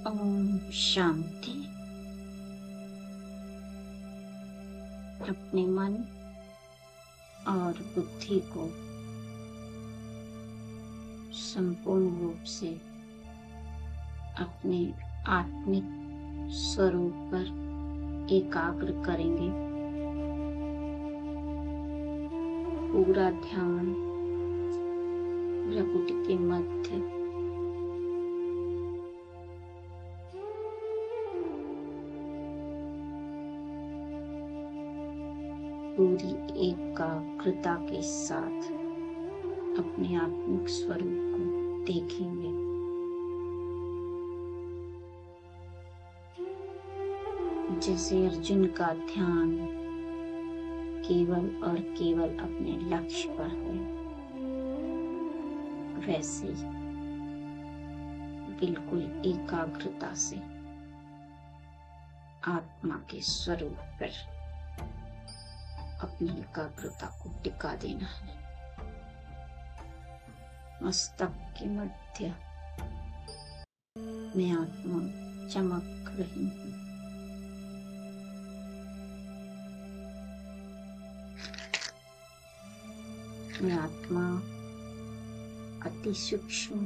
ओम शांति। अपने मन और बुद्धि को संपूर्ण रूप से अपने आत्मिक स्वरूप पर एकाग्र करेंगे। पूरा ध्यान प्रकृति के मध्य पूरी एकाग्रता के साथ अपने आत्मिक स्वरूप को देखेंगे। जैसे अर्जुन का ध्यान केवल और केवल अपने लक्ष्य पर है, वैसे बिल्कुल एकाग्रता से आत्मा के स्वरूप पर अपनी एकाग्रता को टिका देना है। मस्तक के मध्य में आत्मा चमक रही है। में आत्मा अति सूक्ष्म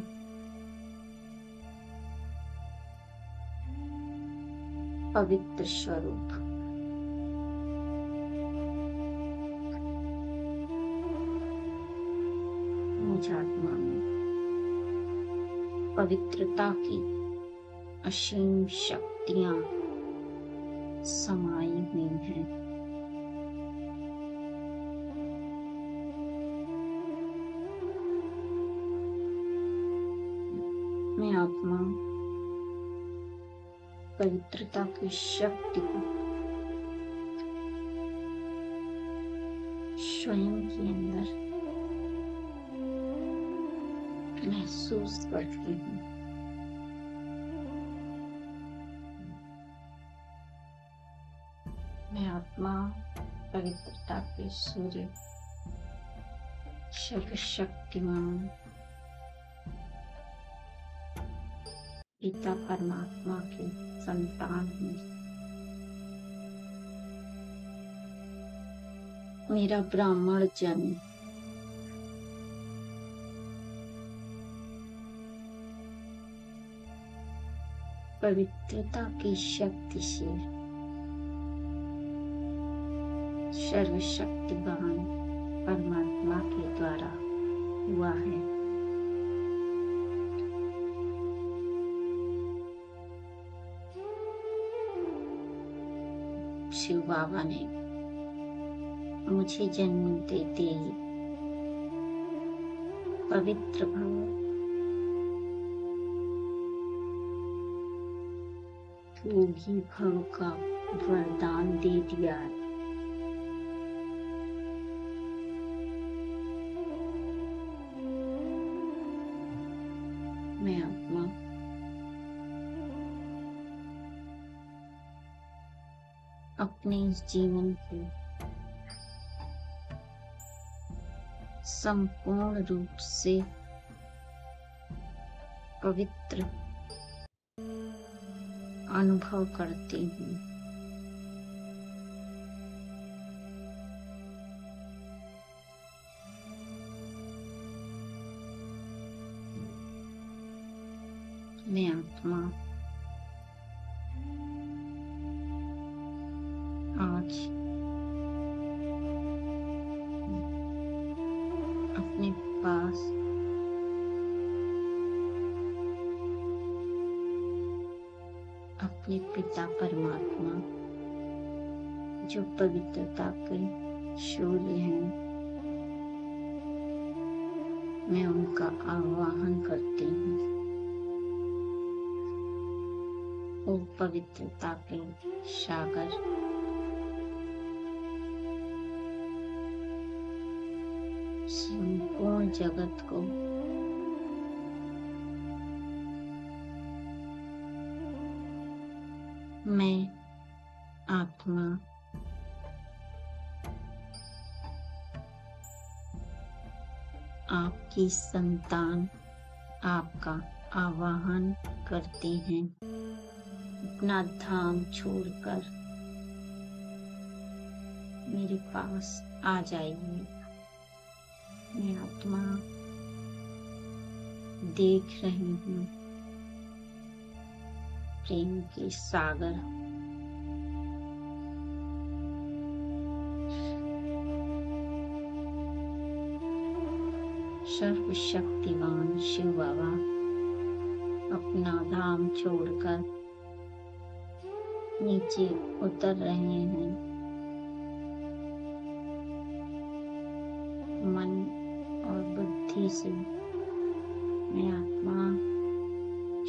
पवित्र स्वरूप मुझ आत्मा में पवित्रता की असीम शक्तियां समाई हुई हैं। मैं आत्मा पवित्रता की शक्ति को स्वयं के अंदर महसूस करती हूँ। मैं आत्मा पवित्रता के सूर्य सर्वशक्तिमान पिता परमात्मा की संतान हूँ। मेरा ब्राह्मण जन्म पवित्रता की शक्ति से सर्वशक्तिवान परमात्मा के द्वारा हुआ है। शिव बाबा ने मुझे जन्म देते ही पवित्र भव, योगी भव का वरदान दे दिया है। मैं आत्मा अपने इस जीवन को संपूर्ण रूप से पवित्र अनुभव करती हूँ। मैं आत्मा आज अपने पास अपने पिता परमात्मा जो पवित्रता के सूर्य हैं, मैं उनका आवाहन करती हूँ। ओ पवित्रता के सागर, संपूर्ण जगत को मैं आत्मा आपकी संतान, आपका आवाहन करते हैं, अपना धाम छोड़कर मेरे पास आ जाइए। मैं आत्मा देख रही हूँ प्रेम के सागर, सर्वशक्तिमान शिव बाबा अपना धाम छोड़कर नीचे उतर रहे हैं। मन और बुद्धि से मैं आत्मा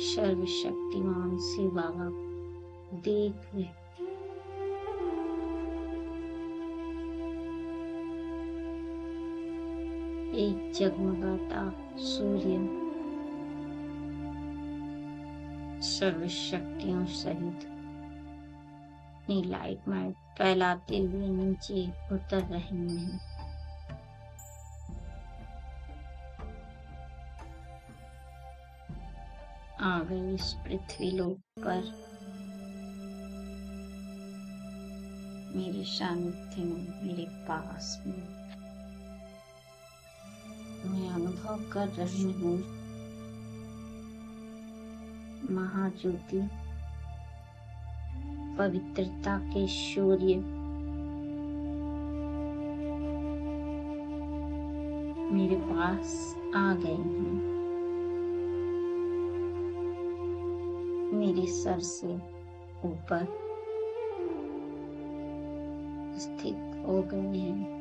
सर्वशक्तिमान शिव बाबा देख रही। एक जगमगाता सूर्य सर्वशक्तियों सहित अपनी लाइट में फैलाते हुए नीचे उतर रहे हैं। आ गए इस पृथ्वी लोक पर मेरे सानिध्य में, मेरे पास में। मैं अनुभव कर रही हूँ महाज्योति, पवित्रता के सूर्य मेरे पास आ गए हैं। मेरे सर से ऊपर स्थित हो गए हैं।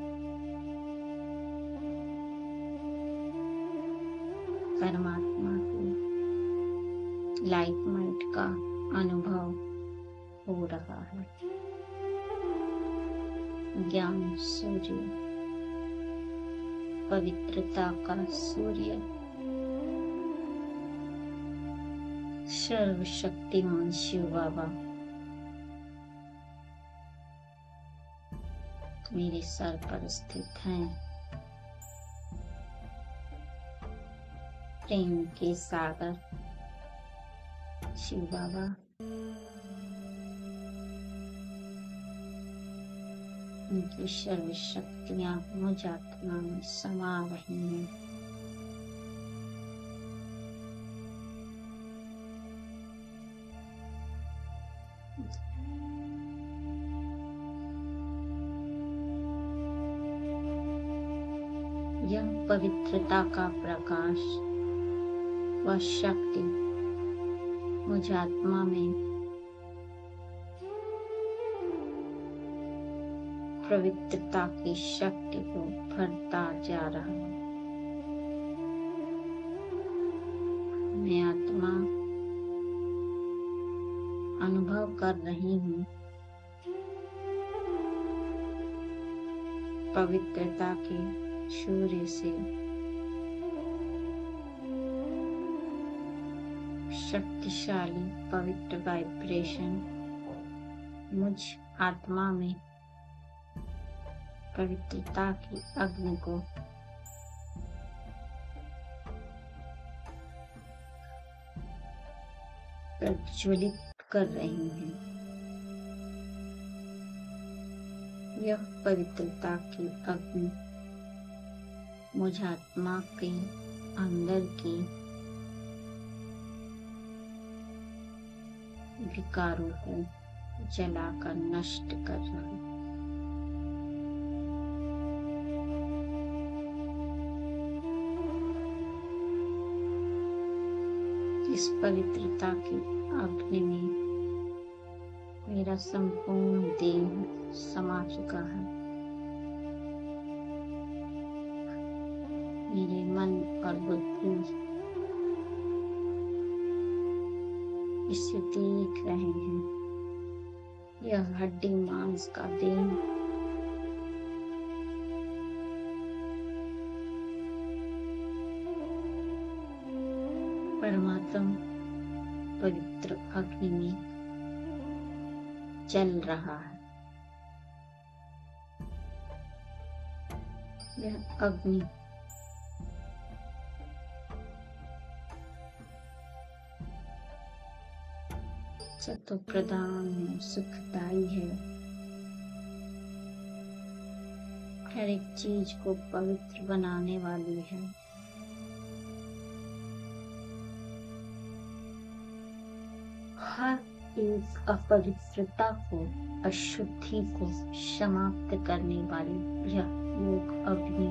परमात्मा की लाइट माइट का अनुभव हो रहा है। ज्ञान सूर्य, पवित्रता का सूर्य, सर्वशक्तिमान शिव बाबा मेरे सर पर स्थित हैं। प्रेम के सागर शिव बाबा उनकी सर्व शक्तियां मुझ आत्मा में समा रही हैं। यह पवित्रता का प्रकाश व शक्ति मुझ आत्मा में पवित्रता की शक्ति को भरता जा रहा है। मैं आत्मा अनुभव कर रही हूँ पवित्रता के सूर्य से शक्तिशाली पवित्र वाइब्रेशन मुझ आत्मा में पवित्रता की अग्नि को प्रज्वलित कर रही है। यह पवित्रता की अग्नि मुझ आत्मा के अंदर की विकारों को जलाकर नष्ट कर रहा है। इस पवित्रता की अग्नि में मेरा संपूर्ण देह समा चुका है। मेरे मन और बुद्धि इसे देख रहे हैं। यह हड्डी मांस का देह परमात्मा पवित्र अग्नि में जल रहा है। यह अग्नि चतुप्रधान है, सुखदाई है, हर एक चीज को पवित्र बनाने वाली है। हर एक अपवित्रता को, अशुद्धि को समाप्त करने वाली यह योग अग्नि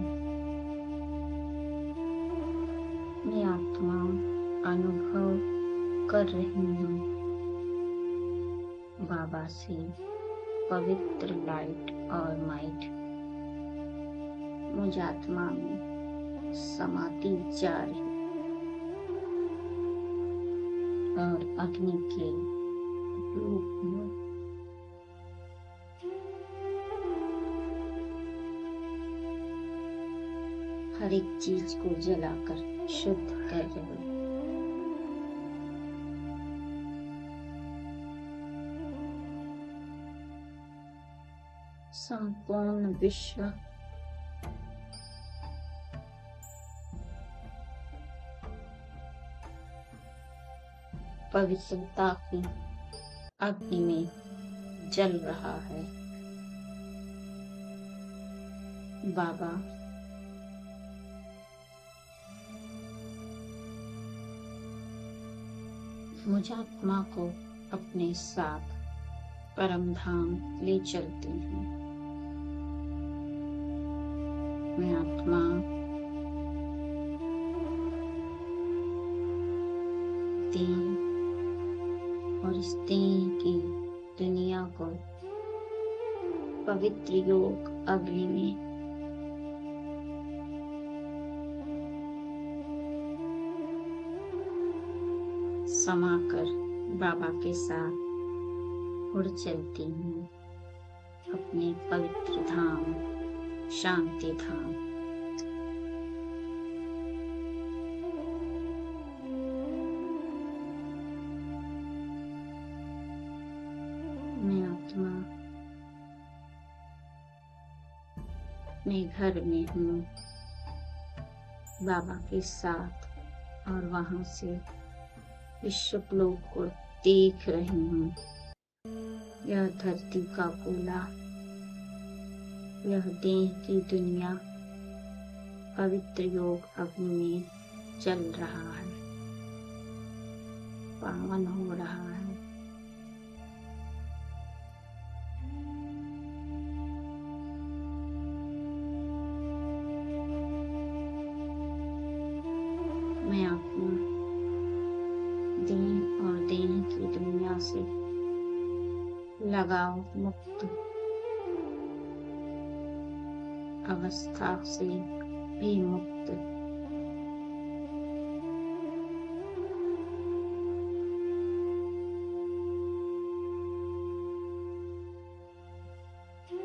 मैं आत्मा अनुभव कर रही हूँ बाबा से पवित्र लाइट और माइट मुझ आत्मा में समाती जा रही और अग्नि के रूप में हर एक चीज को जलाकर शुद्ध कर रही। संपूर्ण विश्व पवित्रता की अग्नि में जल रहा है। बाबा मुझ आत्मा को अपने साथ परम धाम ले चलती हूँ। मैं आत्मा देह और इस देह की दुनिया को पवित्र योग अग्नि में समाकर बाबा के साथ उड़ चलती हूँ अपने पवित्र धाम, शांति धाम। मैं आत्मा अपने घर में हूँ बाबा के साथ और वहां से विश्व लोक को देख रही हूँ। यह धरती का गोला, यह देह की दुनिया पवित्र योग अग्नि में जल रहा है, पावन हो रहा है। मैं आत्मा देह और देह की दुनिया से लगाव मुक्त अवस्था से भी मुक्त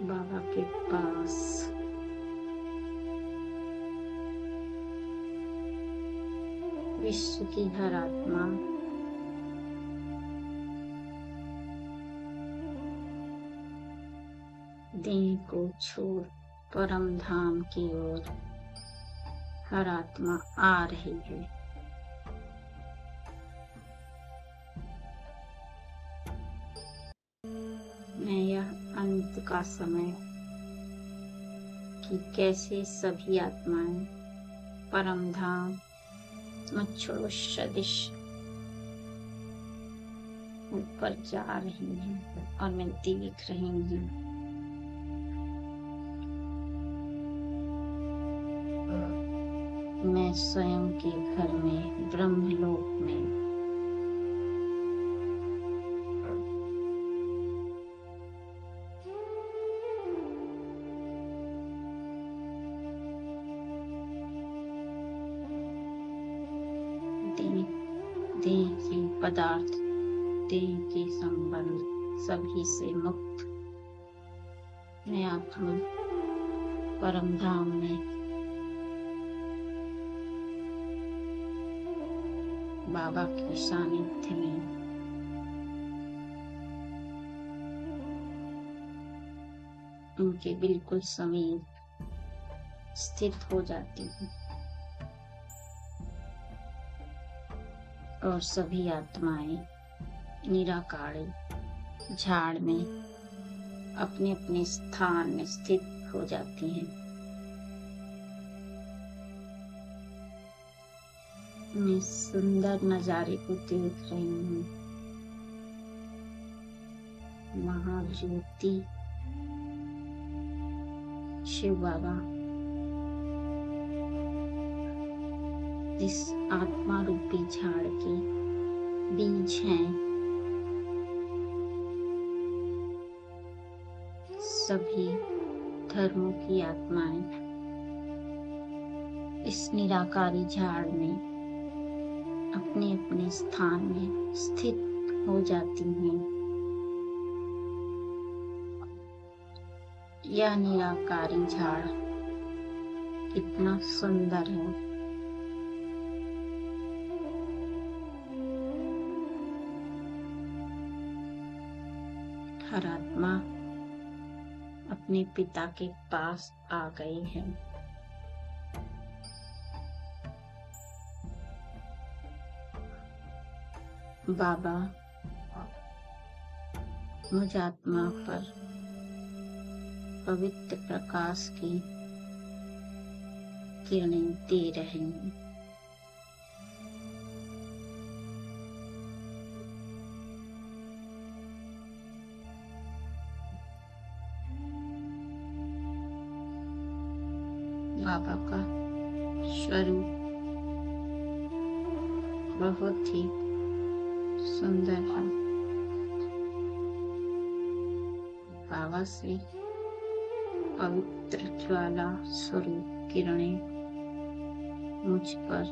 बाबा के पास विश्व की हर आत्मा देह को छोड़ परम धाम की ओर हर आत्मा आ रही है। मैं यह अंत का समय कि कैसे सभी आत्माएं परम धाम मच्छरों सदिश ऊपर जा रही हैं और मैं देख रही हूँ। मैं स्वयं के घर में ब्रह्मलोक में देह के पदार्थ, देह के संबंध सभी से मुक्त मैं आत्मा परम धाम में बाबा के सानिध्य में उनके बिल्कुल समीप स्थित हो जाती हूँ और सभी आत्माएं निराकारी झाड़ में अपने अपने स्थान में स्थित हो जाती हैं। मैं सुंदर नजारे को देख रही हूँ। महाज्योति शिव बाबा इस आत्मा रूपी झाड़ के बीज हैं। सभी धर्मों की आत्माएं इस निराकारी झाड़ में अपने अपने स्थान में स्थित हो जाती हैं। यह निराकारी झाड़ कितना सुंदर है। हर आत्मा अपने पिता के पास आ गई है। बाबा मुझ आत्मा पर पवित्र प्रकाश की किरणें दे रहे हैं। बाबा का स्वरूप बहुत ही सुंदर है। बाबा से पवित्र ज्वाला स्वरूप किरणें मुझ पर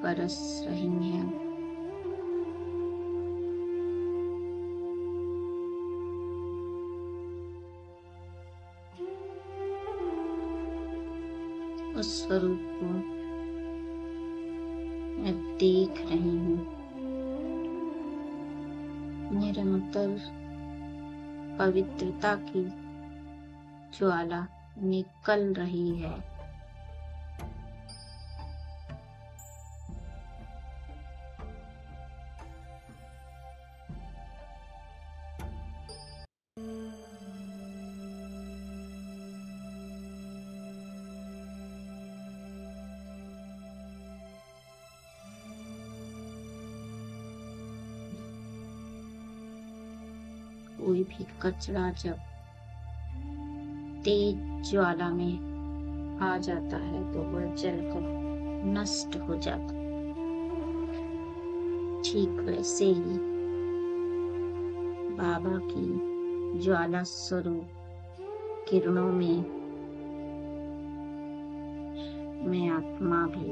बरस रही हैं। उस स्वरूप को मैं देख रही हूँ। निरंतर पवित्रता की ज्वाला निकल रही है। कोई भी कचरा जब तेज ज्वाला में आ जाता है तो वह जलकर नष्ट हो जाता है। ठीक वैसे ही बाबा की ज्वाला स्वरूप किरणों में मैं आत्मा भी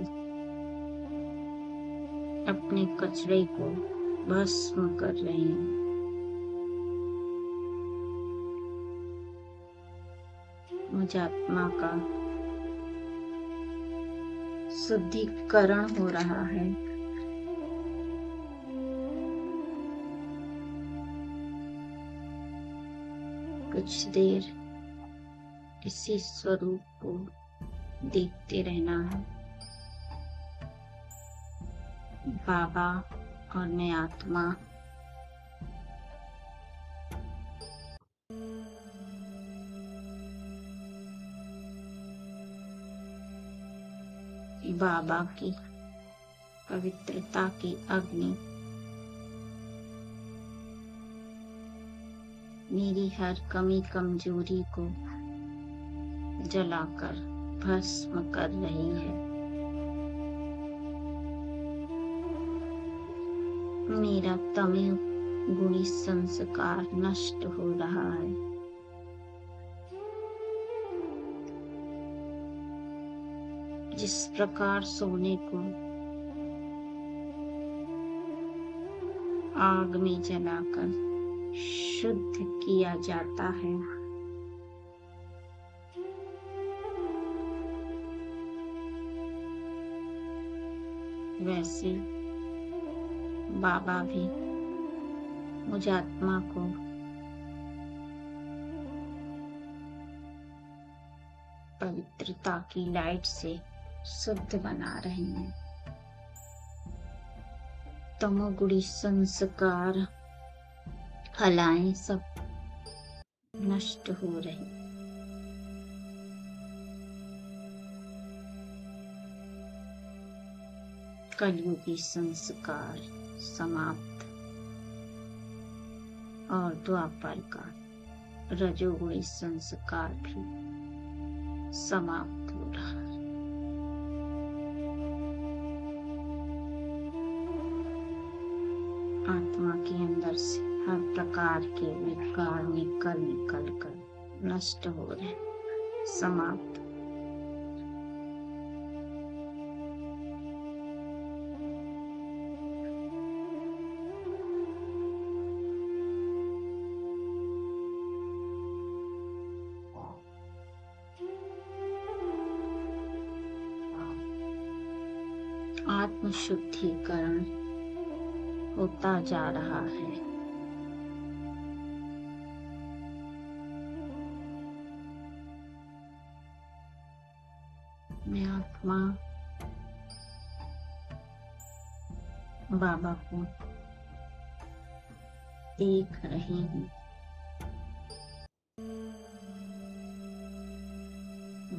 अपने कचरे को भस्म कर रही हूँ। मुझ आत्मा का शुद्धिकरण हो रहा है। कुछ देर इसी स्वरूप को देखते रहना है। बाबा और मैं आत्मा बाबा की पवित्रता की अग्नि मेरी हर कमी कमजोरी को जलाकर भस्म कर रही है। मेरा तमिल गुणी संस्कार नष्ट हो रहा है। जिस प्रकार सोने को आग में जलाकर शुद्ध किया जाता है, वैसे बाबा भी मुझ आत्मा को पवित्रता की लाइट से शुद्ध बना रहे हैं। तमोगुणी संस्कार फलाएं सब नष्ट हो रही। कलयुगी संस्कार समाप्त और द्वापर का रजोगुणी संस्कार भी समाप्त हो रहा है। आत्मा के अंदर से हर प्रकार के विकार निकल कर नष्ट हो रहे, समाप्त। आत्म शुद्धिकरण होता जा रहा है। मैं आत्मा बाबा को देख रही हूँ।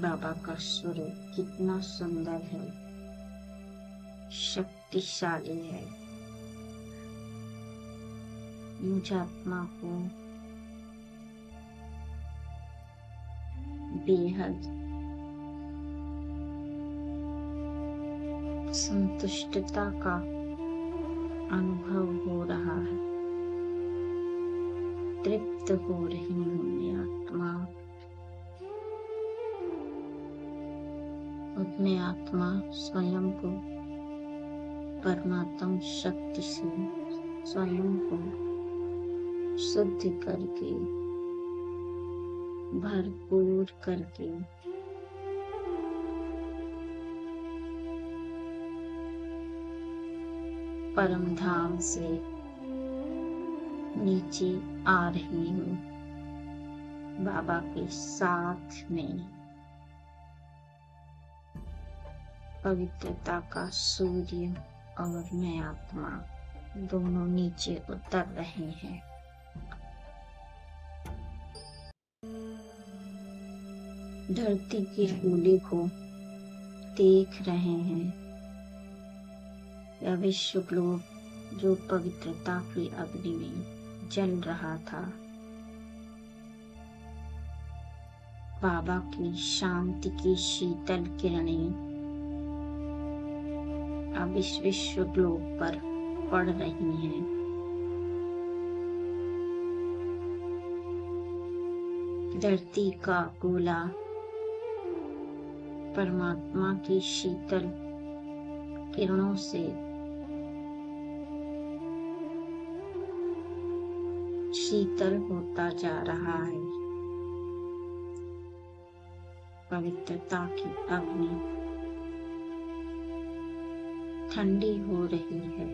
बाबा का स्वरूप कितना सुंदर है, शक्तिशाली है। मुझ आत्मा को बेहद संतुष्टता का अनुभव हो रहा है। तृप्त हो रही हूँ मैं आत्मा। अपने आत्मा स्वयं को परमात्म शक्ति से स्वयं को शुद्ध करके, भरपूर करके परम धाम से नीचे आ रही हूँ बाबा के साथ में। पवित्रता का सूर्य और मैं आत्मा दोनों नीचे उतर रहे हैं। धरती के गोले को देख रहे हैं। यह विश्व ग्लोब जो पवित्रता की अग्नि में जल रहा था, बाबा की शांति की शीतल किरणें अब इस विश्व ग्लोब पर पड़ रही हैं। धरती का गोला परमात्मा की शीतल किरणों से शीतल होता जा रहा है। पवित्रता की अग्नि ठंडी हो रही है।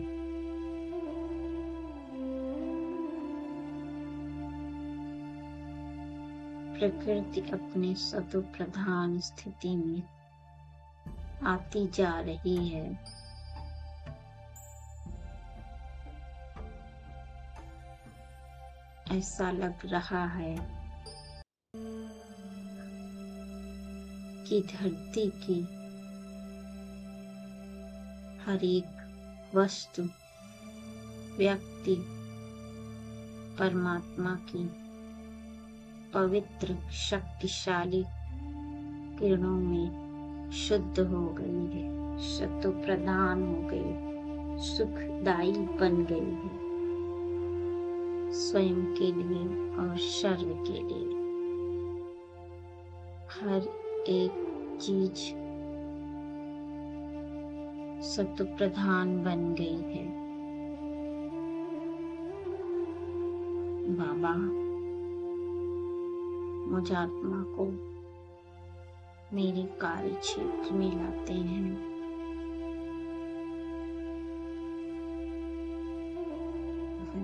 प्रकृति अपने सतो प्रधान स्थिति में आती जा रही है। ऐसा लग रहा है कि धरती की हर एक वस्तु, व्यक्ति परमात्मा की पवित्र शक्तिशाली किरणों में शुद्ध हो गई है, शतो प्रधान हो गई, सुखदायी बन गई है, स्वयं के लिए और सर्व के लिए। हर एक चीज सत्व प्रधान बन गई है। बाबा मुझ आत्मा को मेरे कार्य क्षेत्र में लाते हैं।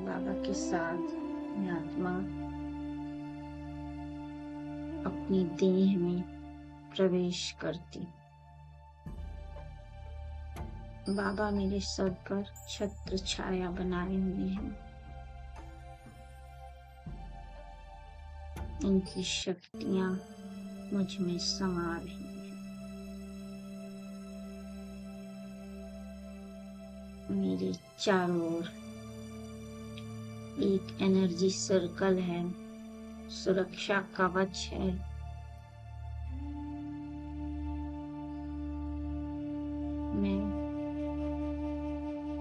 बाबा के साथ मैं आत्मा अपनी देह में प्रवेश करती। बाबा मेरे सर पर छत्र छाया बनाए हुए हैं। इनकी शक्तियां मुझ में समा रही हैं। मेरे चारों ओर एक एनर्जी सर्कल है, सुरक्षा कवच है। मैं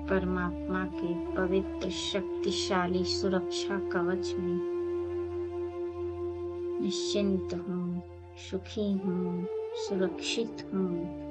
परमात्मा के पवित्र शक्तिशाली सुरक्षा कवच में निश्चिंत हूँ, सुखी हूँ, सुरक्षित हूँ।